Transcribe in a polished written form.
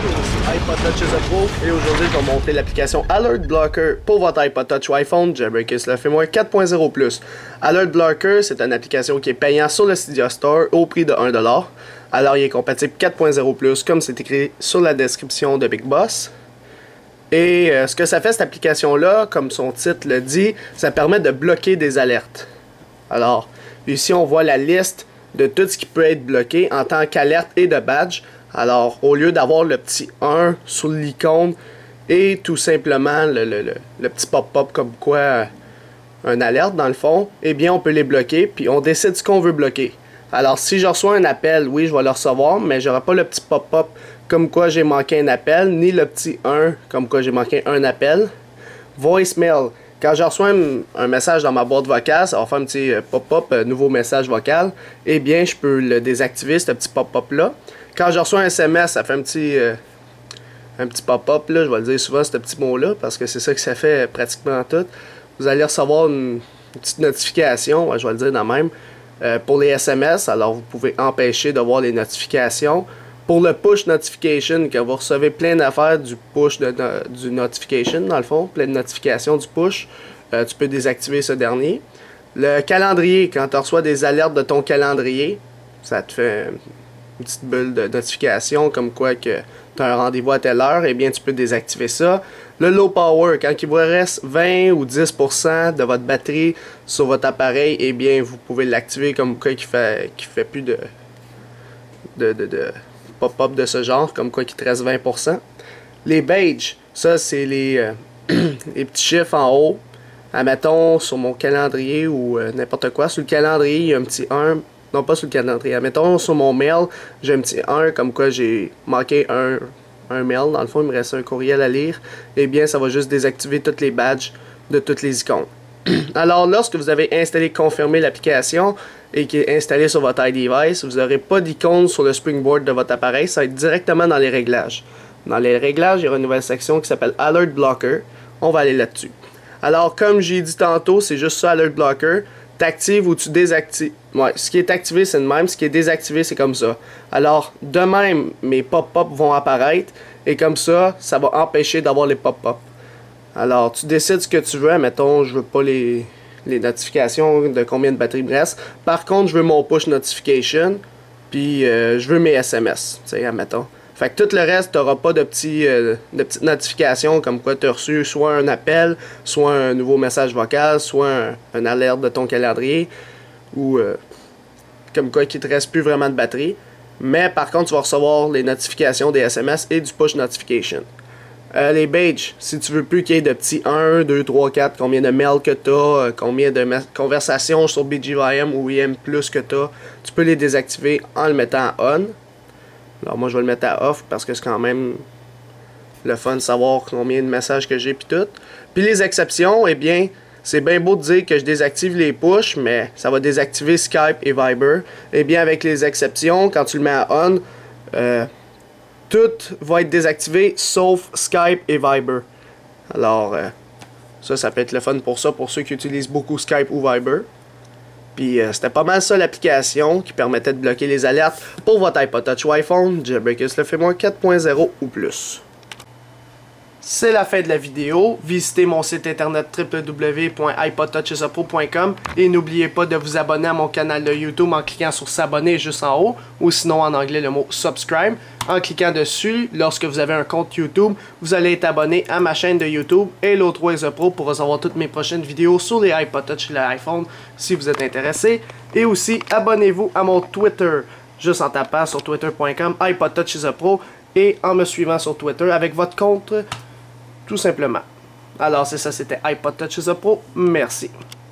Ici iPod Touch is a Pro et aujourd'hui je vais vous montrer l'application Alert Blocker pour votre iPod Touch ou iPhone Jailbreakers le firmware 4.0+. Alert Blocker, c'est une application qui est payante sur le Cydia Store au prix de 1$. Alors il est compatible 4.0+, comme c'est écrit sur la description de Big Boss. Et ce que ça fait cette application-là, comme son titre le dit, ça permet de bloquer des alertes. Alors, ici on voit la liste de tout ce qui peut être bloqué en tant qu'alerte et de badge. Alors, au lieu d'avoir le petit 1 sur l'icône et tout simplement le petit pop-up comme quoi un alerte dans le fond, eh bien on peut les bloquer puis on décide ce qu'on veut bloquer. Alors, si je reçois un appel, oui, je vais le recevoir, mais j'aurai pas le petit pop-up comme quoi j'ai manqué un appel, ni le petit 1 comme quoi j'ai manqué un appel. Voicemail. Quand je reçois un message dans ma boîte vocale, ça va faire un petit pop-up, nouveau message vocal, eh bien, je peux le désactiver, ce petit pop-up-là. Quand je reçois un SMS, ça fait un petit pop-up, là, je vais le dire souvent, ce petit mot-là, parce que c'est ça que ça fait pratiquement tout. Vous allez recevoir une petite notification, je vais le dire dans même, pour les SMS, alors vous pouvez empêcher de voir les notifications. Pour le push notification, quand vous recevez plein d'affaires du push du notification, dans le fond, plein de notifications du push, tu peux désactiver ce dernier. Le calendrier, quand tu reçois des alertes de ton calendrier, ça te fait une petite bulle de notification comme quoi que tu as un rendez-vous à telle heure, eh bien tu peux désactiver ça. Le low power, quand il vous reste 20 ou 10% de votre batterie sur votre appareil, eh bien vous pouvez l'activer comme quoi qui fait plus de pop-up de ce genre, comme quoi qu'il te reste 20%. Les badges, ça c'est les petits chiffres en haut. Admettons sur mon calendrier ou n'importe quoi, sur le calendrier il y a un petit 1, non pas sur le calendrier, admettons sur mon mail, j'ai un petit 1 comme quoi j'ai manqué un mail, dans le fond il me reste un courriel à lire, et bien ça va juste désactiver tous les badges de toutes les icônes. Alors lorsque vous avez installé confirmé l'application et qui est installée sur votre iDevice, vous n'aurez pas d'icône sur le springboard de votre appareil, ça va être directement dans les réglages. Dans les réglages, il y aura une nouvelle section qui s'appelle Alert Blocker. On va aller là-dessus. Alors comme j'ai dit tantôt, c'est juste ça Alert Blocker. T'actives ou tu désactives. Ouais, ce qui est activé c'est le même, ce qui est désactivé c'est comme ça. Alors de même, mes pop-up vont apparaître et comme ça, ça va empêcher d'avoir les pop-up. Alors, tu décides ce que tu veux. Mettons, je veux pas les notifications de combien de batterie me reste. Par contre, je veux mon push notification. Puis, je veux mes SMS. Tu sais, admettons. Fait que tout le reste, tu n'auras pas de petites notifications comme quoi tu as reçu soit un appel, soit un nouveau message vocal, soit un alerte de ton calendrier. Ou comme quoi qu'il te reste plus vraiment de batterie. Mais par contre, tu vas recevoir les notifications des SMS et du push notification. Les badges, si tu veux plus qu'il y ait de petits 1, 2, 3, 4, combien de mails que tu as, combien de conversations sur BGYM ou IM Plus que tu as, tu peux les désactiver en le mettant à on. Alors moi je vais le mettre à off parce que c'est quand même le fun de savoir combien de messages que j'ai puis tout. Puis les exceptions, eh bien, c'est bien beau de dire que je désactive les push, mais ça va désactiver Skype et Viber. Eh bien avec les exceptions, quand tu le mets à on, tout va être désactivé sauf Skype et Viber. Alors, ça peut être le fun pour ça, pour ceux qui utilisent beaucoup Skype ou Viber. Puis, c'était pas mal ça l'application qui permettait de bloquer les alertes pour votre iPod Touch ou iPhone Jailbreakers le firmware 4.0 ou plus. C'est la fin de la vidéo. Visitez mon site internet www.ipodtouchesapro.com et n'oubliez pas de vous abonner à mon canal de YouTube en cliquant sur s'abonner juste en haut ou sinon en anglais le mot subscribe. En cliquant dessus, lorsque vous avez un compte YouTube, vous allez être abonné à ma chaîne de YouTube Hello 3 Pro pour recevoir toutes mes prochaines vidéos sur les iPod Touch et l'iPhone si vous êtes intéressé. Et aussi, abonnez-vous à mon Twitter juste en tapant sur twitter.com iPodTouchesAPro et en me suivant sur Twitter avec votre compte tout simplement. Alors c'est ça, c'était iPod Touch is a Pro. Merci.